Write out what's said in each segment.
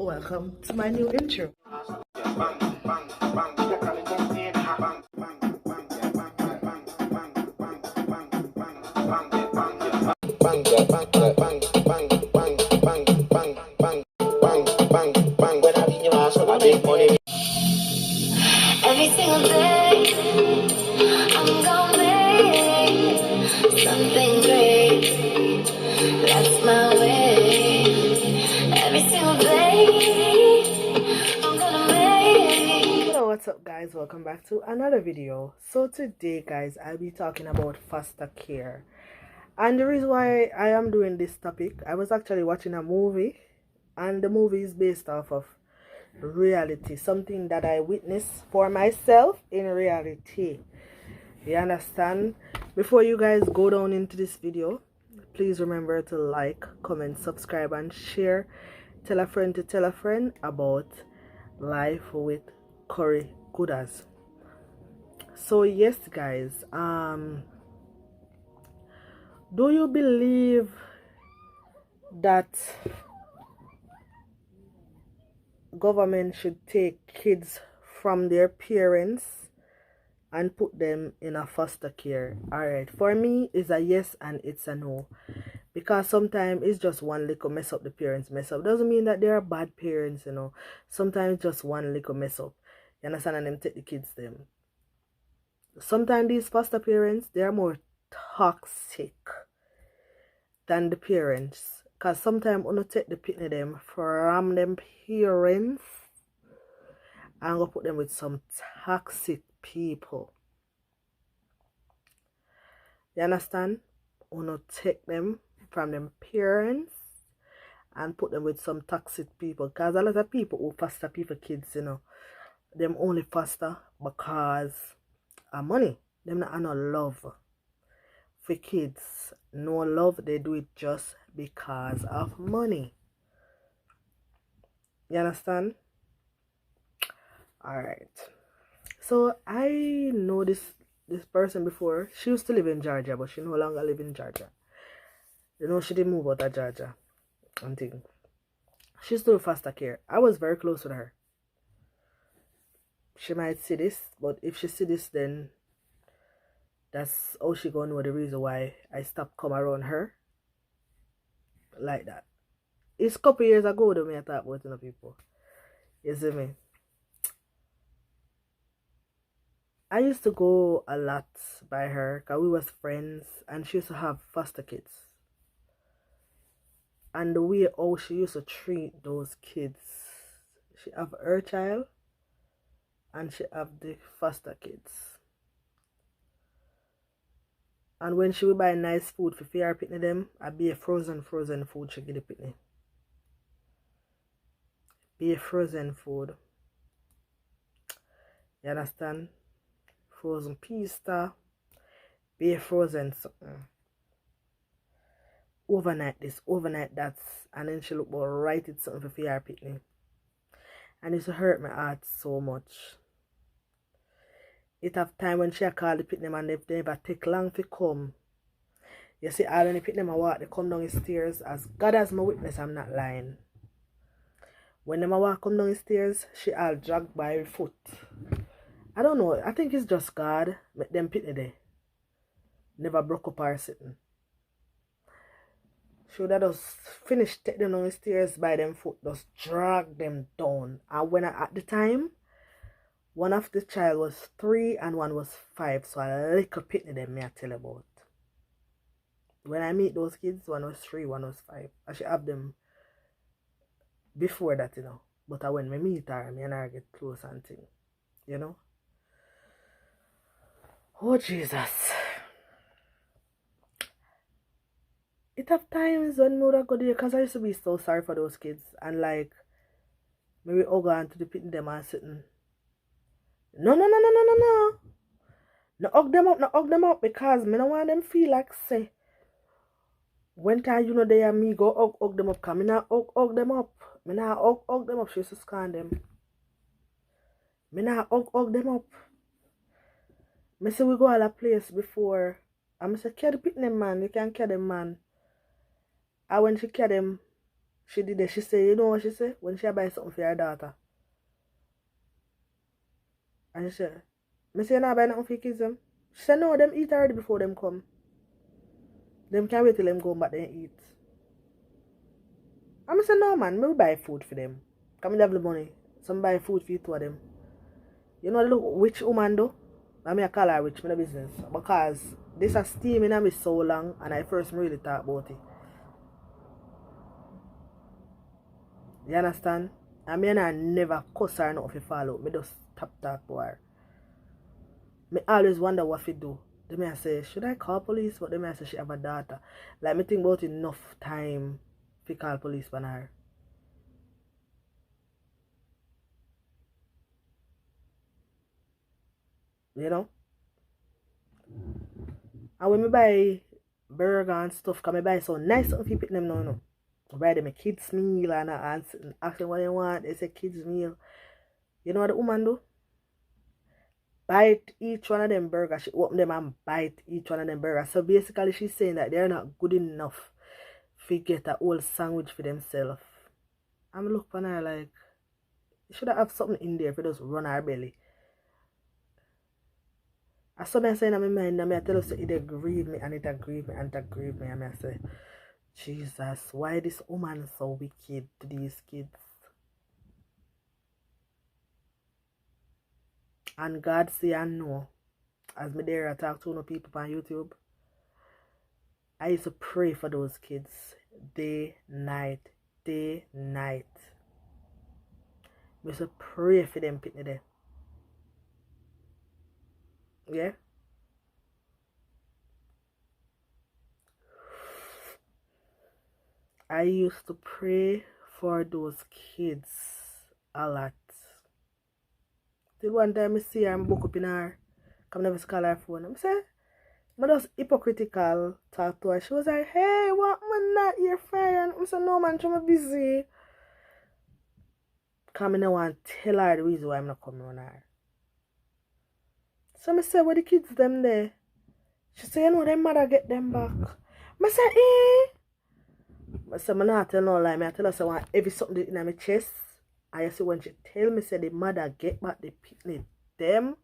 welcome to my new intro. Every single day, I'm gonna make something great. That's my way. Every single day, I'm gonna make. Hello, what's up guys? Welcome back to another video. So today guys, I'll be talking about foster care. And the reason why I am doing this topic, I was actually watching a movie, and the movie is based off of reality, something that I witnessed for myself in reality. You understand? Before you guys go down into this video, please remember to like, comment, subscribe, and share. Tell a friend to tell a friend about life with Curry Goodas. So yes guys, do you believe that government should take kids from their parents and put them in a foster care? Alright, for me it's a yes and it's a no, because sometimes it's just one little mess up the parents mess up. Doesn't mean that they are bad parents, you know. Sometimes just one little mess up, you understand, and them take the kids them. Sometimes these foster parents, they are more toxic than the parents, because sometimes when you take the pitney them from them parents and go put them with some toxic people. You understand? When you take them from them parents and put them with some toxic people, because a lot of people who foster people kids, you know, them only foster because of money. Them not no love for kids. No love, they do it just because of money. You understand? Alright. So I know this person before. She used to live in Georgia, but she no longer live in Georgia. You know, she didn't move out of Georgia. I'm thinking. She used to do foster care. I was very close with her. She might see this, but if she see this, then that's how she gonna know the reason why I stopped coming around her like that. It's a couple years ago though, me I talk about, you know, people. You see me? I used to go a lot by her because we was friends, and she used to have foster kids. And the way how she used to treat those kids, she have her child and she have the foster kids. And when she would buy nice food for her pitney them, I'd be a frozen food she give the pitney. Be a frozen food. You understand? Frozen pasta. Be a frozen something. Overnight this, overnight that. And then she look about right it something for her pitney. And it used to hurt my heart so much. It have time when she call the pitney and they never take long to come. You see, all when the pitney walk, they come down the stairs. As God as my witness, I'm not lying. When them walk come down the stairs, she all dragged by her foot. I don't know. I think it's just God make them pitney there. Never broke up or sitting. She would have just finished take them down the stairs by them foot, just drag them down. And when at the time, one of the child was 3 and one was 5, so a little pitney them me I tell about. When I meet those kids, one was 3, one was 5. I should have them before that, you know. But when I meet her, me and her get close and thing, you know. Oh Jesus. It have times when I would go there, because I used to be so sorry for those kids. And like, maybe I'll go on to the pitney them and sitting. No. No hug them up, because me no want them feel like say when time you know they and me go hug them up, because me not hug them up. Me not hug them up, she used to scan them. Me not hug them up. Me say we go all a place before. And me say carry the pitney man, you can carry them man. And when she carry them, She did it. She said, you know what she said? When she buy something for her daughter. And she said, I say, nah, buy nothing for your kids them. She said, no, them eat already before them come. Them can't wait till them go back and eat. I say, no, man, me buy food for them. Come in have the money. Some buy food for you two of them. You know, look, which woman though? I mean, I call her rich, my business. Because this has steaming on me so long, and I first really thought about it. You understand? I mean, I never cuss her not if you follow. Me just tap talk to her. Me always wonder what to do. They may say, should I call police? But they may say she have a daughter. Like, me think about enough time to call police on her. You know? And when me buy burger and stuff, can me buy so nice something for them now, no. I buy them a kids meal and I ask them what they want. They say kids meal. You know what the woman do? Bite each one of them burgers. She open them and bite each one of them burgers. So basically she's saying that they're not good enough to get a whole sandwich for themselves. I'm looking at her like, you should have something in there if it just run her belly. As something saying in my mind, I tell us it grieve me and it grieve me and it grieve me. And I say, Jesus, why this woman so wicked to these kids? And God say I know. As me there I talk to no people on YouTube, I used to pray for those kids day, night. I used to pray for them pitney there. Yeah? I used to pray for those kids a lot. Till one time I see her and book up in her. Come never call her phone. I say, I just hypocritical talk to her. She was like, hey, what man not here fire? I said, no man, I'm busy. Come in and tell her the reason why I'm not coming on her. So I said, where the kids them there? She said, you know, their mother get them back. I said, eh? I said, I'm not tell no lie. I tell her, I want every something in my chest. I see when she tell me, say the mother get back the picnic them.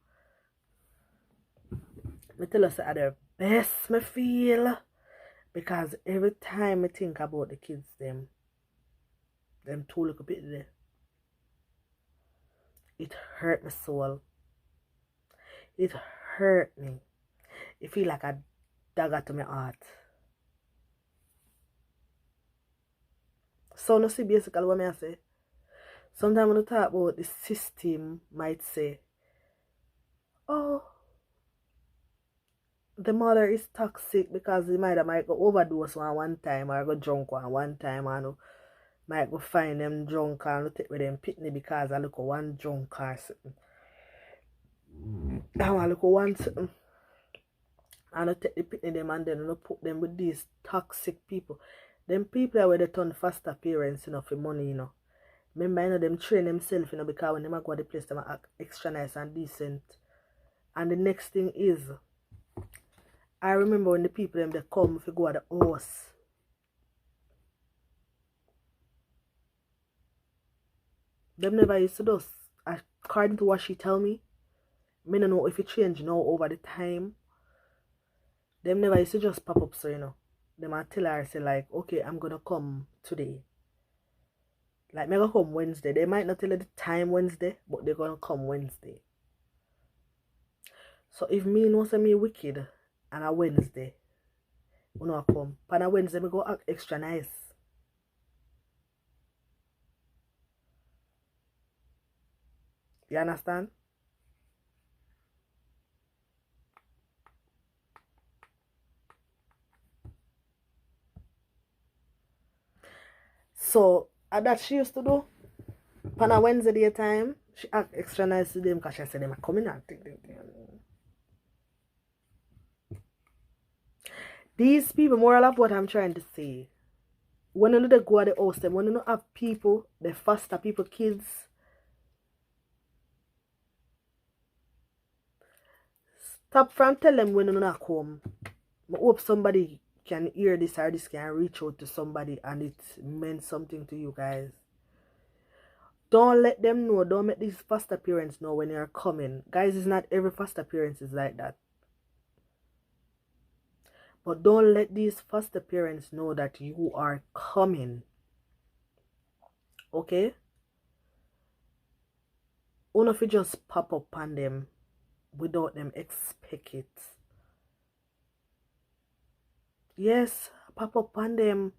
I tell her, say, the best me feel. Because every time I think about the kids, them two little bit there, it hurt my soul. It hurt me. It feel like a dagger to my heart. So no see basically what I say. Sometimes when I talk about the system might say, oh, the mother is toxic because the mother might go overdose one time or go drunk one time and might go find them drunk and take with them pitney because I look at one drunk or something. I want to look at one something. And I take the pitney them and then I put them with these toxic people. Them people are where they turn foster parents, you know, for money, you know. Remember, you know, them train themselves, you know, because when they go to the place, they act extra nice and decent. And the next thing is, I remember when the people them they come if you go to the house. Them never used to do, according to what she tell me. I don't know if it changed now over the time. Them never used to just pop up, so you know. Them I tell her, say like, okay, I'm gonna come today. Like, me gonna come Wednesday. They might not tell her the time Wednesday, but they're gonna come Wednesday. So if me know say me wicked and a Wednesday, you know I come. On a Wednesday, me go act extra nice. You understand? So that she used to do. On a Wednesday daytime, she act extra nice to them because she said them are coming out. These people, moral of what I'm trying to say, when you go at the house, them, when you have people, they foster people, kids, stop from tell them when you not come. I hope somebody can hear this or this can reach out to somebody and it meant something to you guys. Don't let them know. Don't make these foster parents know when you're coming. Guys, it's not every foster parents is like that. But don't let these foster parents know that you are coming. Okay? One of you just pop up on them without them expect it. Yes, pop up on them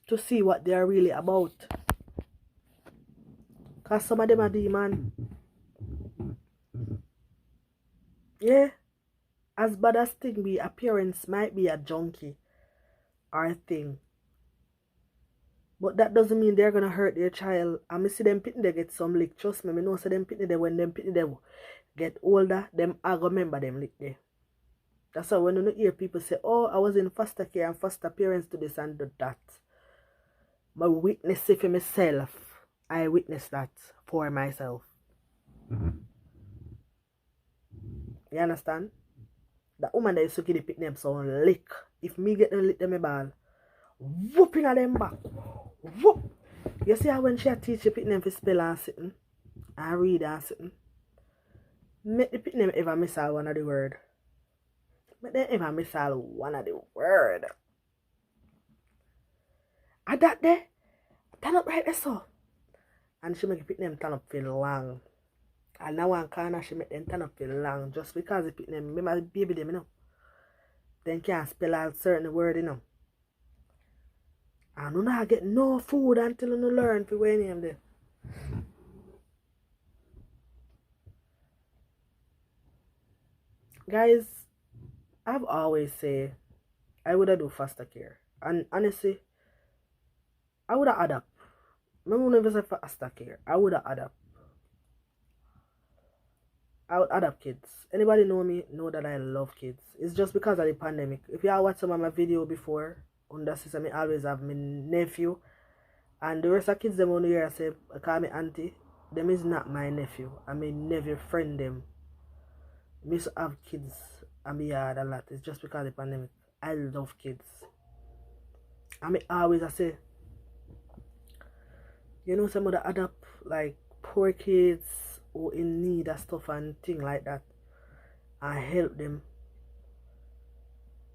to see what they are really about. Because some of them are demon. Yeah. As bad as thing be, appearance might be a junkie or a thing. But that doesn't mean they're gonna hurt their child. And me see them pitting they get some lick. Trust me, I know so them pitting they when them pitting they get older, them I go remember them lick there. That's why when you hear people say, oh, I was in foster care and foster parents do this and do that. But witness it for myself. I witnessed that for myself. You understand? That woman that used to give the pitting them some lick. If me get them lick them a ball, whooping at them back. Whoop. You see how when she teach the pitting them for spell and sitting and read and sitting, make the pitting them ever miss out one of the word. Make them ever miss out one of the word. And that there, turn up right there so. And she make the pitting them turn up for long. And now one corner she make them turn up for long just because the pitting them, remember baby them, you know. Then can't spell out certain word, you know. And you not get no food until you learn for when you there. Guys, I've always say I would do foster care. And honestly, I would adapt. I would never say foster care. I would adapt. I would adapt kids. Anybody know me know that I love kids. It's just because of the pandemic. If y'all watch some of my video before, under system, I always have my nephew. And the rest of kids them on here say, I call me auntie. Them is not my nephew. I mean nephew friend them. I used to have kids and be hard a lot. It's just because of the pandemic. I love kids. I mean always I say, you know, some of the adapt like poor kids who in need of stuff and thing like that. I help them.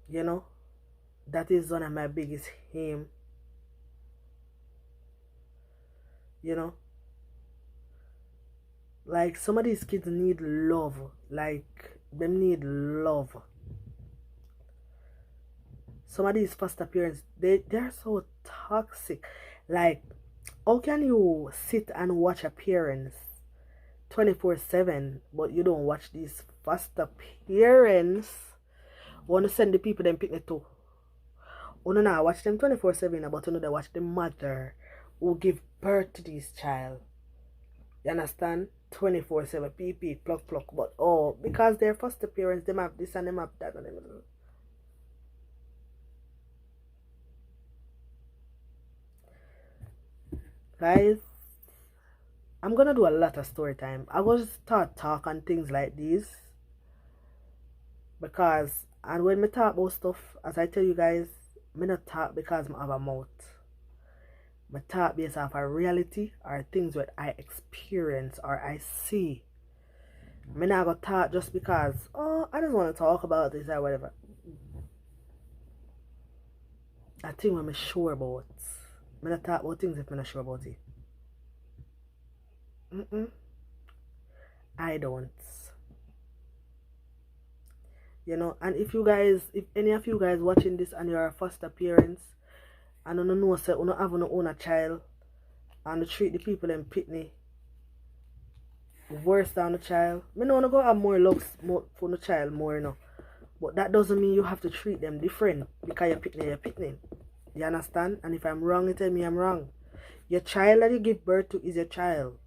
You know? That is one of my biggest aim. You know? Like some of these kids need love. Like them need love. Some of these foster parents, they're so toxic. Like, how can you sit and watch a parents 24/7, but you don't watch these foster parents? Want to send the people them pick it too. You not watch them 24/7, but you know watch the mother who give birth to this child. You understand? 24/7, PP, pluck. But oh, because they're foster parents, them have this and them have that and them. Guys, I'm gonna do a lot of story time. I will start talk on things like these because, and when me talk about stuff, as I tell you guys, me not talk because I have a mouth. Me talk based off a reality or things that I experience or I see. Me not gonna talk just because, oh, I just want to talk about this or whatever. I think I'm sure about. Me not talk about things if I'm not sure about it. I don't. You know, and if any of you guys watching this and you're a foster parents and you know say you don't have no own a child and you treat the people in pitney worse than the child, me know you go have more love for the child more, you know. But that doesn't mean you have to treat them different because you're pitney. You understand? And if I'm wrong, you tell me I'm wrong. Your child that you give birth to is your child.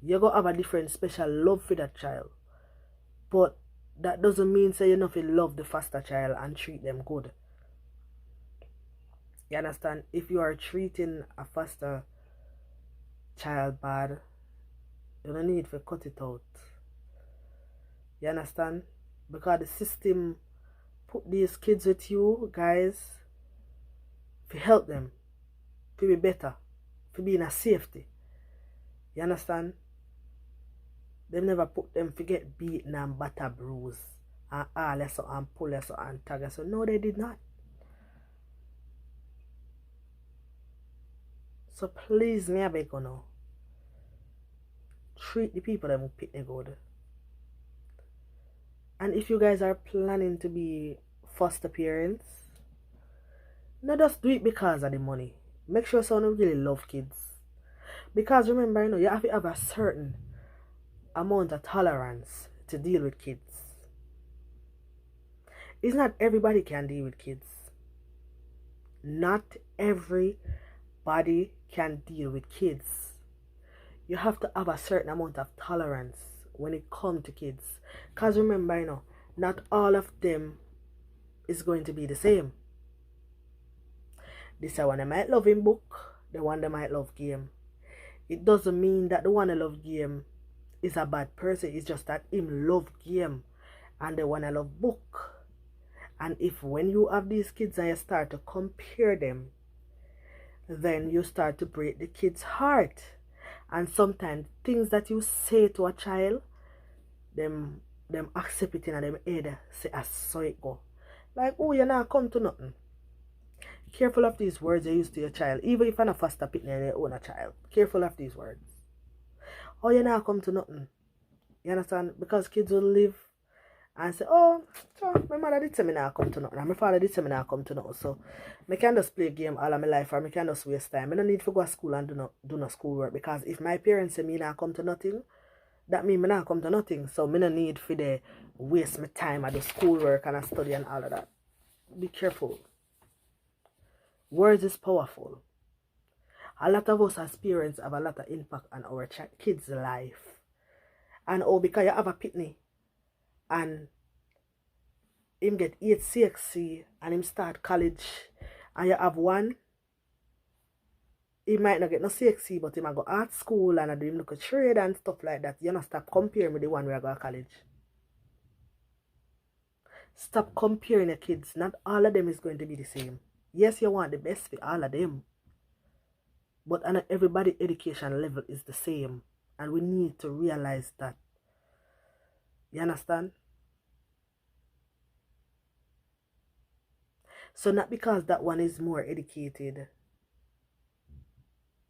You're going to have a different special love for that child. But that doesn't mean say you not love the foster child and treat them good. You understand? If you are treating a foster child bad, you don't need to cut it out. You understand? Because the system put these kids with you, guys, to help them, to be better, to be in a safety. You understand? Them never put them to get beaten and batter bruise and all that so and pull that so and tag so. No, they did not. So please, me I beg you now. Treat the people that will pick the good. And if you guys are planning to be foster parents, not just do it because of the money. Make sure someone really love kids. Because remember, you know, you have to have a certain amount of tolerance to deal with kids. It's not everybody can deal with kids. Not everybody can deal with kids. You have to have a certain amount of tolerance when it comes to kids. Because remember, you know, not all of them is going to be the same. This one they might love in book, the one they might love game. It doesn't mean that the one that love game is a bad person. It's just that him love game and the one that love book. And if when you have these kids and you start to compare them, then you start to break the kid's heart. And sometimes things that you say to a child, them accept it in them head, say I saw it go. Like, oh, you not come to nothing. Careful of these words you use to your child. Even if you're not foster picking your own a child. Careful of these words. Oh, you not come to nothing. You understand? Because kids will live and say, oh, so my mother did say me not come to nothing. And my father did say me not come to nothing. So I can just play a game all of my life or I can just waste time. I don't need to go to school and do no schoolwork. Because if my parents say me not come to nothing, that means me not come to nothing. So I don't need for the waste my time at the schoolwork and I study and all of that. Be careful. Words is powerful. A lot of us as parents have a lot of impact on our kids' life. And oh, because you have a pitney and him get 8 CXC and him start college and you have one, he might not get no CXC but he might go art school and do him look at trade and stuff like that. You know, stop comparing with the one where I go to college. Stop comparing your kids. Not all of them is going to be the same. Yes, you want the best for all of them. But not everybody's education level is the same. And we need to realize that. You understand? So not because that one is more educated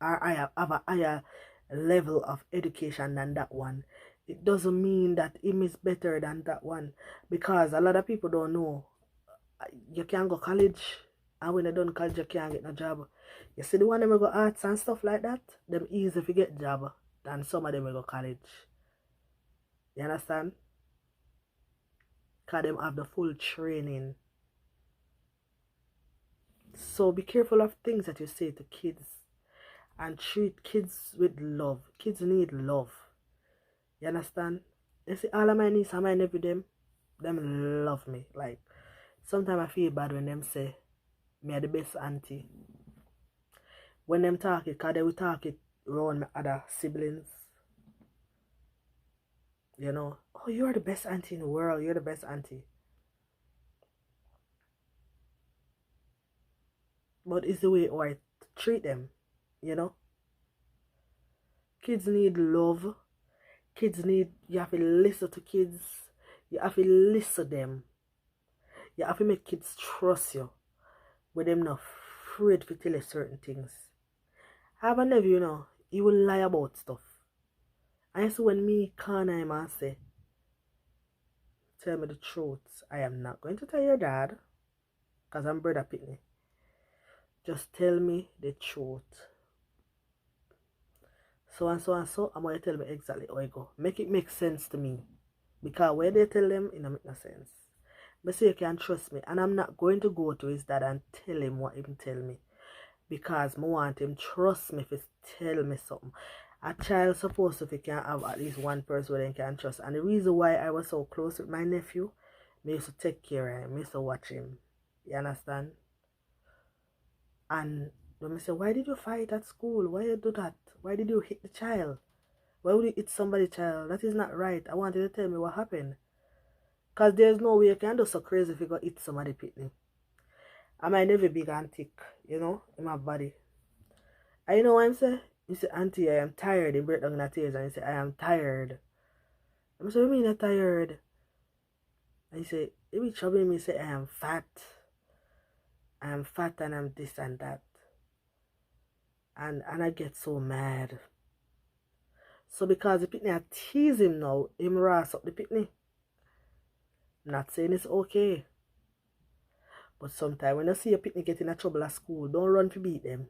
or I have a higher level of education than that one, it doesn't mean that him is better than that one. Because a lot of people don't know. You can go college. And when they done college, you can't get no job. You see the one them will go arts and stuff like that, them easy to get job than some of them will go college. You understand? Because them have the full training. So be careful of things that you say to kids. And treat kids with love. Kids need love. You understand? You see all of my nieces and my nephew, them love me. Like, sometimes I feel bad when them say, me are the best auntie. When them talk it, because they will talk it around my other siblings. You know, oh, you're the best auntie in the world. You're the best auntie. But it's the way I treat them, you know. Kids need love. Kids need, you have to listen to kids. You have to listen to them. You have to make kids trust you. With them not afraid to tell you certain things. I have a nephew, you know, he will lie about stuff. And so when me corner him and say, tell me the truth, I am not going to tell your dad, because I'm brother Pitney. Just tell me the truth. So and so and so, I'm going to tell me exactly how I go. Make it make sense to me. Because when they tell them, it don't make no sense. But say you can trust me. And I'm not going to go to his dad and tell him what he tell me. Because I want him trust me if he tell me something. A child supposed to can have at least one person where they can trust. And the reason why I was so close with my nephew, I used to take care of him. I used to watch him. You understand? And when I say, why did you fight at school? Why you do that? Why did you hit the child? Why would you hit somebody's child? That is not right. I want you to tell me what happened. Because there's no way you can do so crazy if you go eat somebody pitney. I might never big and thick, you know, in my body. And you know what I'm saying? You say, Auntie, I am tired. You break down in the tears and you say, I am tired. I'm saying, what do you mean you're tired? And you say, you be troubling me, say, I am fat. I am fat and I'm this and that. And I get so mad. So because the pitney I tease him now, him ras up the pitney. I'm not saying it's okay. But sometimes when you see your pitney get in trouble at school, don't run to beat them.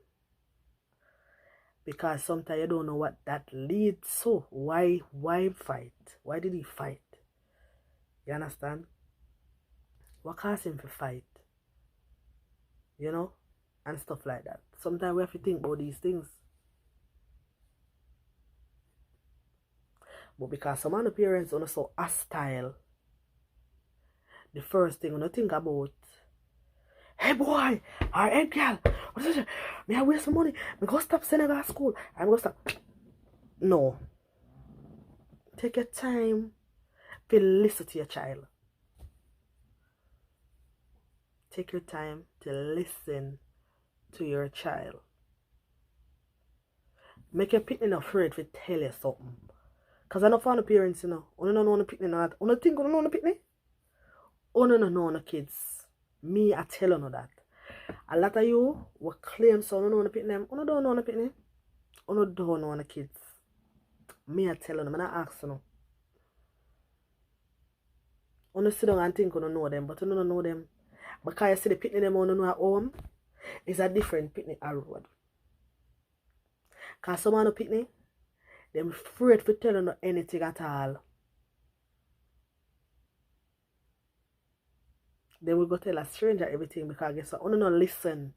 Because sometimes you don't know what that leads to. Why fight? Why did he fight? You understand? What caused him to fight? You know? And stuff like that. Sometimes we have to think about these things. But because some of the parents are so hostile, the first thing when you think about, hey boy, or hey girl, what is it? May I waste some money? I go stop Senegal school. I'm going to stop. No. Take your time to listen to your child. Take your time to listen to your child. Make your pitney afraid to tell you something. Because I know for the parents, you know, you don't know the pitney not. You think you know the pitney? You don't know the kids. Me, I tell you that. A lot of you will claim so you know the pitney. You don't know the pitney. You don't know the kids. Me, I tell you them, and I ask you. You sit down and think you don't know them, but you don't know them. Because you see the pitney them you don't know at home, it's a different pitney at road. Because some of the pitney, they're afraid to tell you anything at all. They will go tell a stranger everything because guess what? You don't listen.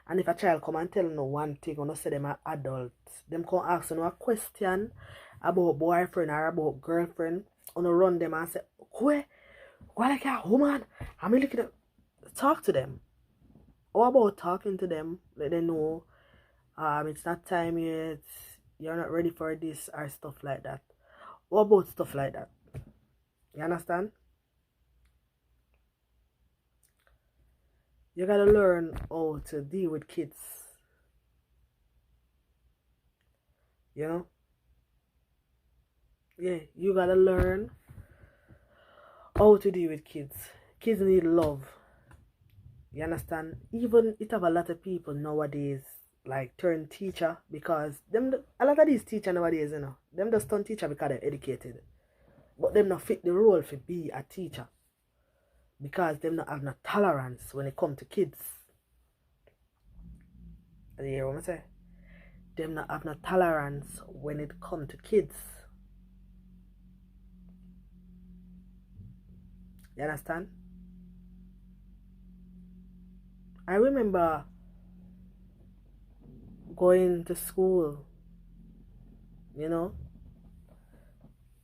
And if a child come and tell you one thing, you don't say them are adults. Them come ask you a question about boyfriend or about girlfriend. You don't run them and say, why like a woman? I'm looking at talk to them. How about talking to them? Let them know it's not time yet, you're not ready for this or stuff like that. What about stuff like that? You understand? You gotta learn how to deal with kids. You know? Yeah, you gotta learn how to deal with kids. Kids need love. You understand? Even it have a lot of people nowadays like turn teacher because a lot of these teachers nowadays, you know, them just turn teacher because they're educated. But them not fit the role for be a teacher. Because them not have no tolerance when it come to kids. You hear what I say? Them not have no tolerance when it come to kids. You understand? I remember going to school, you know,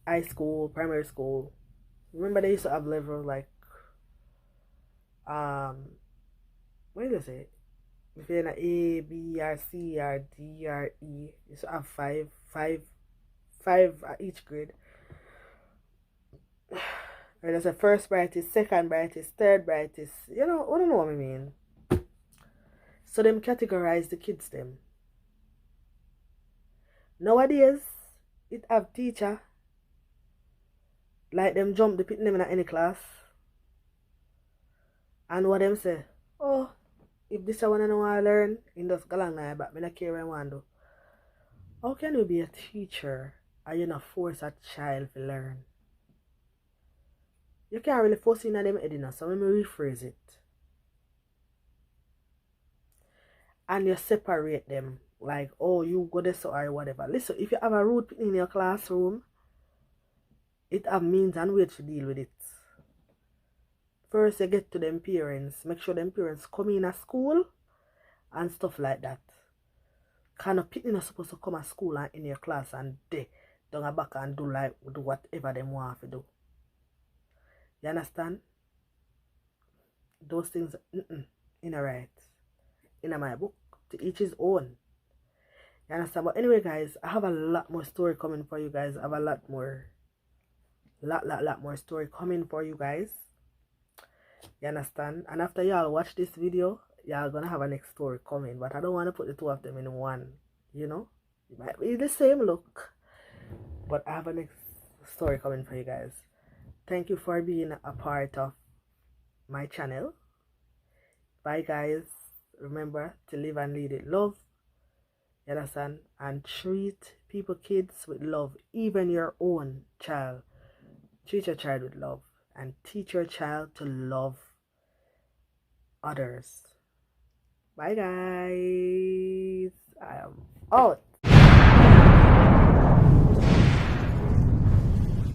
high school, primary school. Remember they used to have levels like what did I say? If you're in a A, B, or C, or D, or E, you used to have five at each grade. And there's a first brightest, second brightest, third brightest. You know, I don't know what I mean. So them categorize the kids them. Nowadays, it have teacher like them jump the pit them in any class. And what them say, oh, if this one I know I learn, in just go along now, but I don't care what I want to do. How can you be a teacher and you not force a child to learn? You can't really force in them head, so let me rephrase it. And you separate them, like, oh, you go this or whatever. Listen, if you have a rude in your classroom, it have means and ways to deal with it. First, you get to them parents. Make sure them parents come in at school and stuff like that. Kind of people not supposed to come at school and in your class and they down a back and do whatever them want to do. You understand? Those things in a right. In my book, to each his own. You understand? But anyway, guys, I have a lot more story coming for you guys. I have a lot more lot more story coming for you guys. You understand? And after y'all watch this video, y'all gonna have a next story coming. But I don't want to put the two of them in one. You know, it might be the same look, but I have a next story coming for you guys. Thank you for being a part of my channel. Bye guys. Remember to live and lead with love. You understand? And treat people, kids, with love. Even your own child. Treat your child with love. And teach your child to love others. Bye guys. I am out.